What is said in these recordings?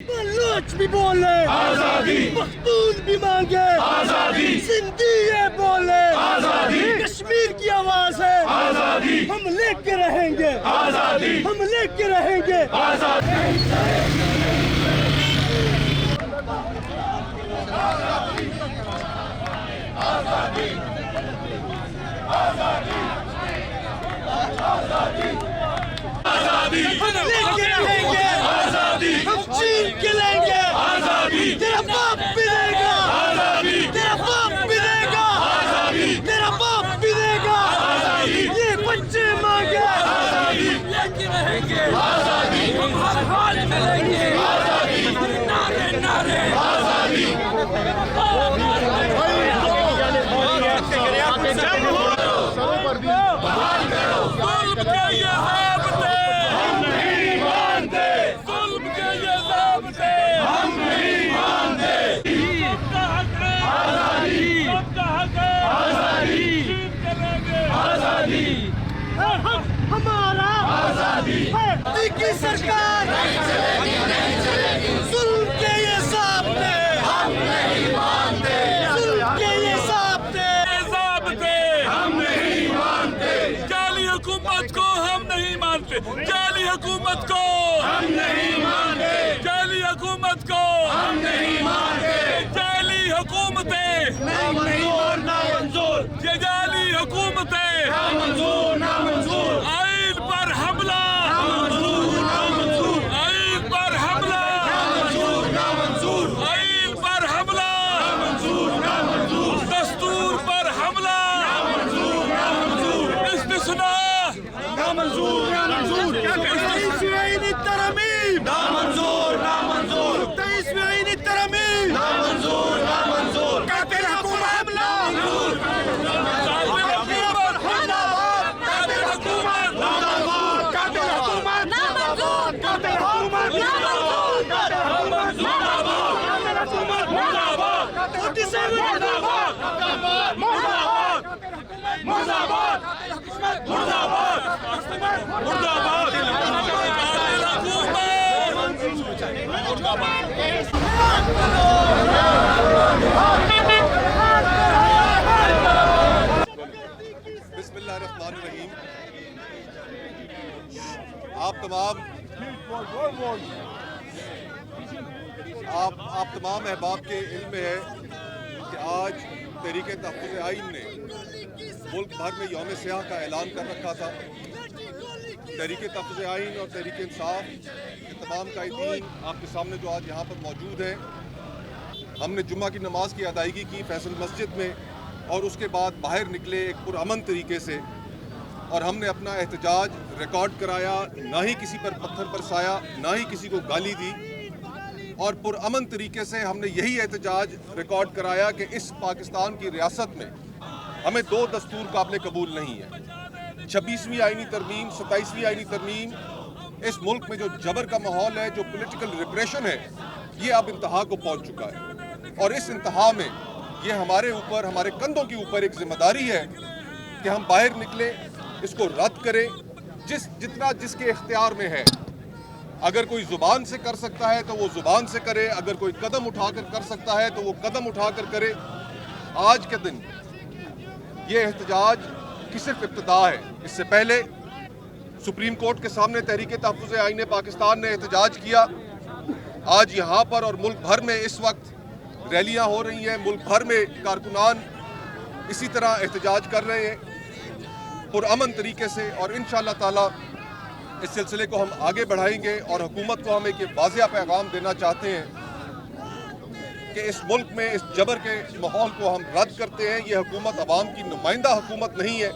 بلوچ بھی بولے آزادی، پختون بھی مانگے آزادی، سندھی یہ بولے آزادی، کشمیر کی آواز ہے آزادی، ہم لے کے رہیں گے آزادی، ہم لے کے رہیں گے آزادی۔ ہم لے کے رہیں گے آزادی، ہم چھین کے لیں گے آزادی، تیرا باپ بھی دے گا آزادی، تیرا باپ بھی دے گا آزادی، تیرا باپ بھی دے گا آزادی، یہ بچے مانگے لے کے رہیں گے ہم ہر حال میں لیں گے نعرے نعرے ظلم کے یہ ضابطے ہم نہیں مانتے، ظلم کے یہ ضابطے ہم نہیں مانتے۔ سب کا حق ہے آزادی، سب کا حق ہے آزادی، چھین کے لیں گے آزادی، ہمارا آزادی، ہے کی سرکار ظلم کے یہ ضابطے ہم نہیں مانتے، ظلم کے یہ ضابطے ہم نہیں مانتے، جعلی حکومت کو ہم نہیں مانتے جعلی حکومت کو ہم نہیں مانتے، جعلی حکومت کو ہم نہیں مانتے۔ جعلی حکومتیں نامنظور، نامنظور، یہ جعلی حکومتیں نامنظور، نامنظور، آئین پر حملہ نامنظور، نامنظور، آئین پر حملہ نامنظور، نامنظور، آئین پر حملہ نامنظور، نامنظور، دستور پر حملہ نامنظور، نامنظور، استثناء نامنظور، نامنظور، تئیسویں آئینی ترمیم نامنظور، نامنظور، 23ویں آئینی ترمیم نامنظور، نامنظور، قاتل حکومت حملہ قاتل حکومت قاتل حکومت قاتل حکومت قاتل حکومت بسم اللہ الرحمن الرحیم۔ آپ تمام احباب کے علم میں ہے کہ آج تحریک تحفظ آئین نے ملک بھر میں یوم سیاہ کا اعلان کر رکھا تھا۔ تحریک تحفظ آئین اور تحریک انصاف کے تمام قائدین آپ کے سامنے جو آج یہاں پر موجود ہیں، ہم نے جمعہ کی نماز کی ادائیگی کی فیصل مسجد میں، اور اس کے بعد باہر نکلے ایک پرامن طریقے سے، اور ہم نے اپنا احتجاج ریکارڈ کرایا، نہ ہی کسی پر پتھر برسایا، نہ ہی کسی کو گالی دی، اور پرامن طریقے سے ہم نے یہی احتجاج ریکارڈ کرایا کہ اس پاکستان کی ریاست میں ہمیں دو دستور قابل قبول نہیں ہے۔ 26ویں آئینی ترمیم، 27ویں آئینی ترمیم، اس ملک میں جو جبر کا ماحول ہے، جو پولیٹیکل ریپریشن ہے، یہ اب انتہا کو پہنچ چکا ہے، اور اس انتہا میں یہ ہمارے اوپر، ہمارے کندھوں کے اوپر ایک ذمہ داری ہے کہ ہم باہر نکلیں، اس کو رد کریں، جتنا جس کے اختیار میں ہے۔ اگر کوئی زبان سے کر سکتا ہے تو وہ زبان سے کرے، اگر کوئی قدم اٹھا کر سکتا ہے تو وہ قدم اٹھا کر کرے۔ آج کے دن یہ احتجاج کی صرف ابتدا ہے۔ اس سے پہلے سپریم کورٹ کے سامنے تحریک تحفظ آئین پاکستان نے احتجاج کیا۔ آج یہاں پر اور ملک بھر میں اس وقت ریلیاں ہو رہی ہیں، ملک بھر میں کارکنان اسی طرح احتجاج کر رہے ہیں پرامن طریقے سے، اور انشاءاللہ تعالی اس سلسلے کو ہم آگے بڑھائیں گے، اور حکومت کو ہم ایک واضح پیغام دینا چاہتے ہیں کہ اس ملک میں اس جبر کے ماحول کو ہم رد کرتے ہیں۔ یہ حکومت عوام کی نمائندہ حکومت نہیں ہے،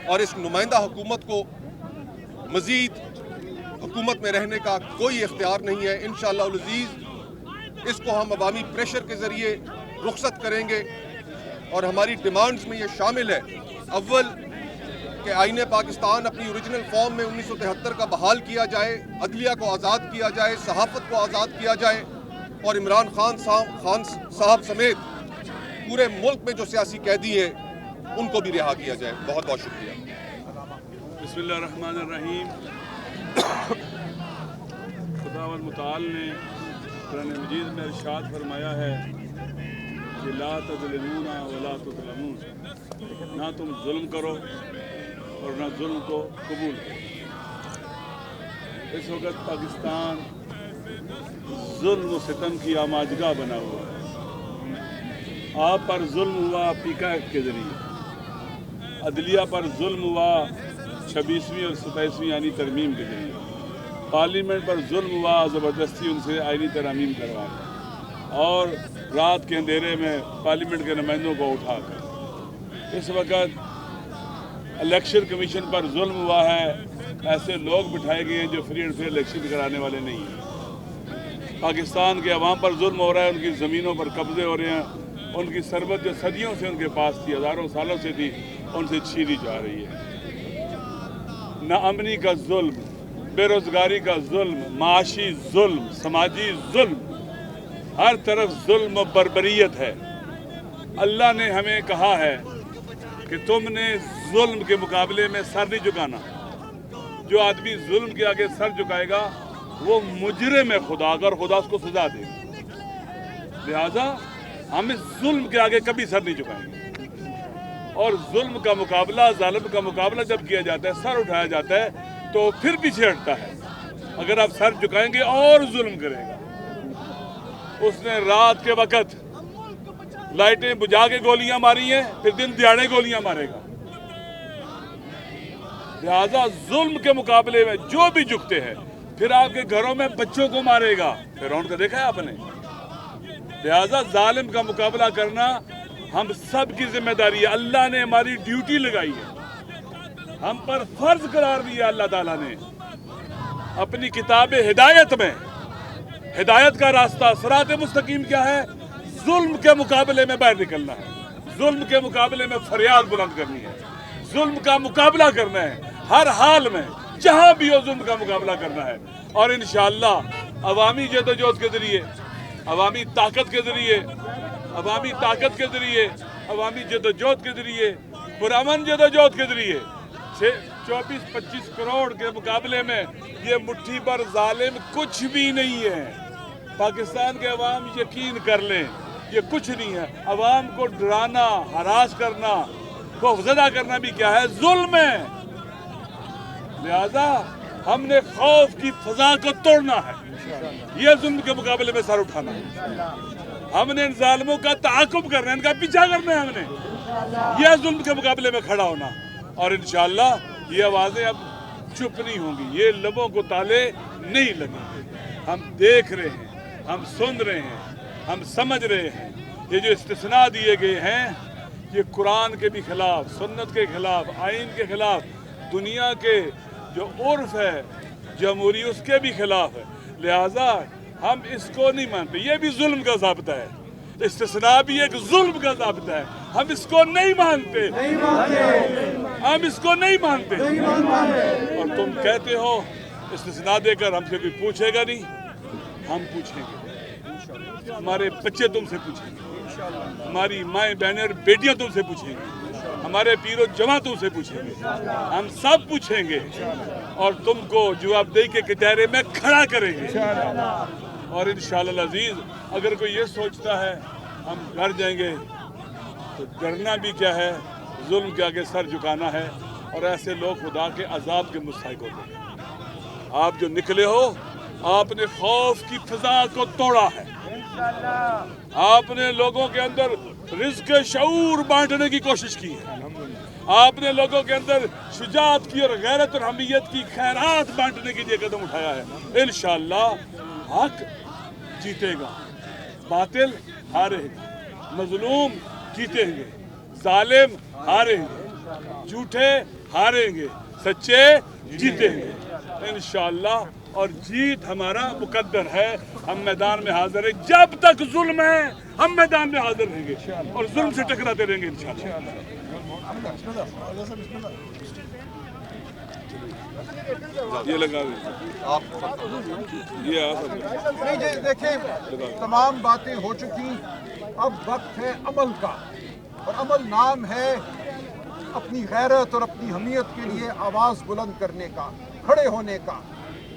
اور اس نمائندہ حکومت کو مزید حکومت میں رہنے کا کوئی اختیار نہیں ہے۔ انشاءاللہ العزیز اس کو ہم عوامی پریشر کے ذریعے رخصت کریں گے، اور ہماری ڈیمانڈز میں یہ شامل ہے، اول کہ آئین پاکستان اپنی اوریجنل فارم میں 1973 کا بحال کیا جائے، عدلیہ کو آزاد کیا جائے، صحافت کو آزاد کیا جائے، اور عمران خان صاحب سمیت پورے ملک میں جو سیاسی قیدی ہیں ان کو بھی رہا کیا جائے۔ بہت بہت شکریہ۔ بسم اللہ الرحمن الرحیم۔ خداوند متعال نے قرآن مجید میں ارشاد فرمایا ہے کہ لا تظلمون ولا تظلمون، نہ تم ظلم کرو اور نہ ظلم کو قبول کرو۔ اس وقت پاکستان ظلم و ستم کی آماجگاہ بنا ہوا ہے۔ آپ پر ظلم ہوا پیکا ایکٹ کے ذریعے، عدلیہ پر ظلم ہوا 26ویں اور 27ویں آئینی ترمیم کے ذریعے، پارلیمنٹ پر ظلم ہوا زبردستی ان سے آئینی ترامیم کروا کر، اور رات کے اندھیرے میں پارلیمنٹ کے نمائندوں کو اٹھا کر۔ اس وقت الیکشن کمیشن پر ظلم ہوا ہے، ایسے لوگ بٹھائے گئے ہیں جو فری اینڈ فیئر الیکشن کرانے والے نہیں ہیں۔ پاکستان کے عوام پر ظلم ہو رہا ہے، ان کی زمینوں پر قبضے ہو رہے ہیں، ان کی ثروت جو صدیوں سے ان کے پاس تھی، ہزاروں سالوں سے تھی، ان سے چھینی جا رہی ہے۔ ناامنی کا ظلم، بے روزگاری کا ظلم، معاشی ظلم، سماجی ظلم، ہر طرف ظلم و بربریت ہے۔ اللہ نے ہمیں کہا ہے کہ تم نے ظلم کے مقابلے میں سر نہیں جھکانا۔ جو آدمی ظلم کے آگے سر جھکائے گا وہ مجرم ہے خدا کا، اور خدا اس کو سزا دے گا۔ لہذا ہم اس ظلم کے آگے کبھی سر نہیں جھکائیں گے، اور ظلم کا مقابلہ، ظالم کا مقابلہ جب کیا جاتا ہے، سر اٹھایا جاتا ہے تو پھر پیچھے ہٹتا ہے۔ اگر آپ سر جھکائیں گے اور ظلم کرے گا۔ اس نے رات کے وقت لائٹیں بجھا کے گولیاں ماری ہیں، پھر دن دیہاڑے گولیاں مارے گا۔ لہذا ظلم کے مقابلے میں جو بھی جھکتے ہیں، پھر آپ کے گھروں میں بچوں کو مارے گا۔ فرعون کو دیکھا ہے آپ نے؟ لہذا ظالم کا مقابلہ کرنا ہم سب کی ذمہ داری ہے۔ اللہ نے ہماری ڈیوٹی لگائی ہے، ہم پر فرض قرار دیا اللہ تعالیٰ نے اپنی کتاب ہدایت میں۔ ہدایت کا راستہ، صراط مستقیم کیا ہے؟ ظلم کے مقابلے میں باہر نکلنا ہے، ظلم کے مقابلے میں فریاد بلند کرنی ہے، ظلم کا مقابلہ کرنا ہے، ہر حال میں جہاں بھی ہو ظلم کا مقابلہ کرنا ہے۔ اور انشاءاللہ عوامی جدوجہد کے ذریعے، عوامی طاقت کے ذریعے، عوامی طاقت کے ذریعے، عوامی جدوجہد کے ذریعے، پرامن جدوجہد کے ذریعے 24-25 کروڑ کے مقابلے میں یہ مٹھی پر ظالم کچھ بھی نہیں ہے۔ پاکستان کے عوام یقین کر لیں، یہ کچھ نہیں ہے۔ عوام کو ڈرانا، ہراس کرنا، خوفزدہ کرنا بھی کیا ہے؟ ظلم ہے۔ لہذا ہم نے خوف کی فضا کو توڑنا ہے، یہ ظلم کے مقابلے میں سر اٹھانا ہے۔ ہم نے ان ظالموں کا تعاقب کرنا ہے، ان کا پیچھا کرنا ہے، ہم نے یہ ظلم کے مقابلے میں کھڑا ہونا۔ اور انشاءاللہ یہ آوازیں اب چپ نہیں ہوں گی، یہ لبوں کو تالے نہیں لگیں گے۔ ہم دیکھ رہے ہیں، ہم سن رہے ہیں، ہم سمجھ رہے ہیں۔ یہ جو استثناء دیے گئے ہیں یہ قرآن کے بھی خلاف، سنت کے خلاف، آئین کے خلاف، دنیا کے جو عرف ہے جمہوری اس کے بھی خلاف ہے۔ لہٰذا ہم اس کو نہیں مانتے، یہ بھی ظلم کا ضابطہ ہے، استثناء بھی ایک ظلم کا ضابطہ ہے، ہم اس کو نہیں مانتے، ہم اس کو نہیں مانتے۔ اور تم کہتے ہو استثناء دے کر ہم سے کوئی پوچھے گا نہیں، ہم پوچھیں گے، ہمارے بچے تم سے پوچھیں گے، ہماری مائیں بہنیں اور بیٹیاں تم سے پوچھیں گے، ہمارے پیر و جماعت تم سے پوچھیں گے، ہم سب پوچھیں گے، اور تم کو جواب دہی کے کٹہرے میں کھڑا کریں گے۔ اور انشاءاللہ العزیز اگر کوئی یہ سوچتا ہے ہم ڈر جائیں گے تو ڈرنا بھی کیا ہے؟ ظلم کے آگے سر جھکانا ہے، اور ایسے لوگ خدا کے عذاب کے مستحق ہوتے ہیں۔ آپ جو نکلے ہو، آپ نے خوف کی فضا کو توڑا ہے، آپ نے لوگوں کے اندر رزق شعور بانٹنے کی کوشش کی ہے، آپ نے لوگوں کے اندر شجاعت کی اور غیرت اور حمیت کی خیرات بانٹنے کے لیے قدم اٹھایا ہے۔ انشاءاللہ حق جیتے گا، باطل ہارے گا، مظلوم جیتیں گے، ظالم ہاریں گے، جھوٹے ہاریں گے، سچے جیتیں گے انشاءاللہ۔ اور جیت ہمارا مقدر ہے، ہم میدان میں حاضر ہیں، جب تک ظلم ہے ہم میدان میں حاضر رہیں گے اور ظلم سے ٹکراتے رہیں گے انشاءاللہ۔ یہ لگا یہ دیکھیں تمام باتیں ہو چکی، اب وقت ہے عمل کا، اور عمل نام ہے اپنی غیرت اور اپنی حمیت کے لیے آواز بلند کرنے کا، کھڑے ہونے کا۔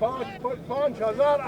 5,000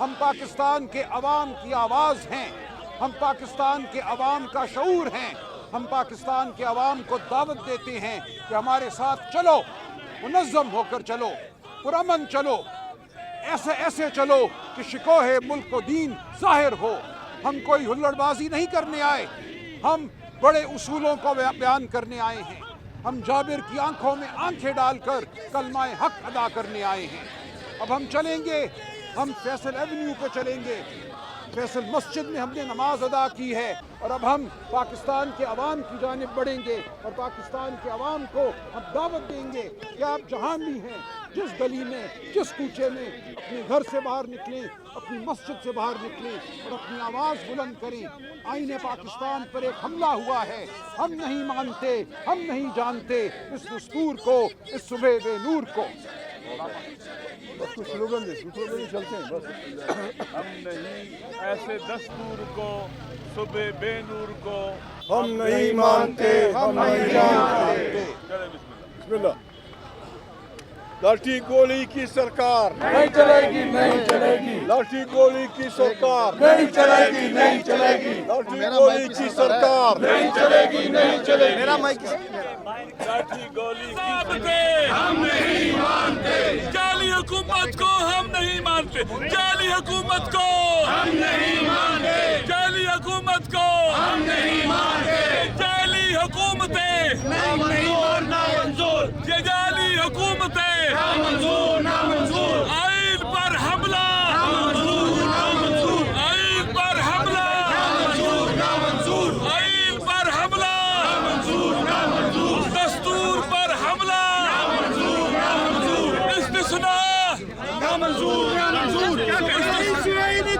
ہم پاکستان کے عوام کی آواز ہیں، ہم پاکستان کے عوام کا شعور ہیں، ہم پاکستان کے عوام کو دعوت دیتے ہیں کہ ہمارے ساتھ چلو، منظم ہو کر چلو، پرامن چلو، ایسے چلو کہ شکوہ ملک و دین ظاہر ہو۔ ہم کوئی ہلڑ بازی نہیں کرنے آئے، ہم بڑے اصولوں کو بیان کرنے آئے ہیں، ہم جابر کی آنکھوں میں آنکھیں ڈال کر کلمہ حق ادا کرنے آئے ہیں۔ اب ہم چلیں گے، ہم فیصل ایونیو پہ چلیں گے، فیصل مسجد میں ہم نے نماز ادا کی ہے، اور اب ہم پاکستان کے عوام کی جانب بڑھیں گے اور پاکستان کے عوام کو ہم دعوت دیں گے کہ آپ جہاں بھی ہیں، جس گلی میں، جس کوچے میں، اپنے گھر سے باہر نکلیں، اپنی مسجد سے باہر نکلیں اور اپنی آواز بلند کریں۔ آئین پاکستان پر ایک حملہ ہوا ہے، ہم نہیں مانتے، ہم نہیں جانتے اس دستور کو، اس صبح بے نور کو۔ بس کچھ سلوگن دے، سلوگن ہی چلتے ہیں بس۔ ہم نہیں ایسے دستور کو، صبح بے نور کو ہم نہیں مانتے، ہم نہیں جانتے۔ چلیں بسم اللہ۔ بسم اللہ۔ لاٹھی گولی کی سرکار نہیں چلے گی، نہیں چلے گی، لاٹھی گولی کی سرکار نہیں چلے گی، نہیں چلے گی، لاٹھی گولی کی سرکار نہیں چلے گی، نہیں چلے گی۔ لاٹھی گولی ہم نہیں مانتے، جعلی حکومت کو ہم نہیں مانتے، جعلی حکومت کو ہم نہیں مانتے، جعلی حکومت کو ہم نہیں مانتے، جعلی حکومتیں نامنظور، یہ جعلی حکومتیں نامنظور، آئین پر حملہ نامنظور، آئین پر حملہ نامنظور، آئین پر حملہ نامنظور، دستور پر حملہ نامنظور، استثناء نامنظور،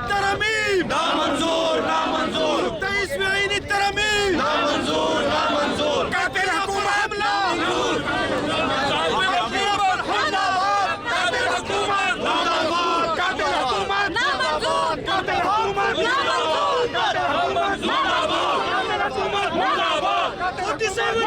ترمیم نامنظور، نامنظور، 23ویں ترمیم نامنظور، نامنظور، قاتل حکومت نامنظور، قاتل حکومت قاتل حکومت نامنظور، قاتل حکومت نامنظور، قاتل حکومت نامنظور، قاتل حکومت نامنظور، قاتل حکومت نامنظور، 47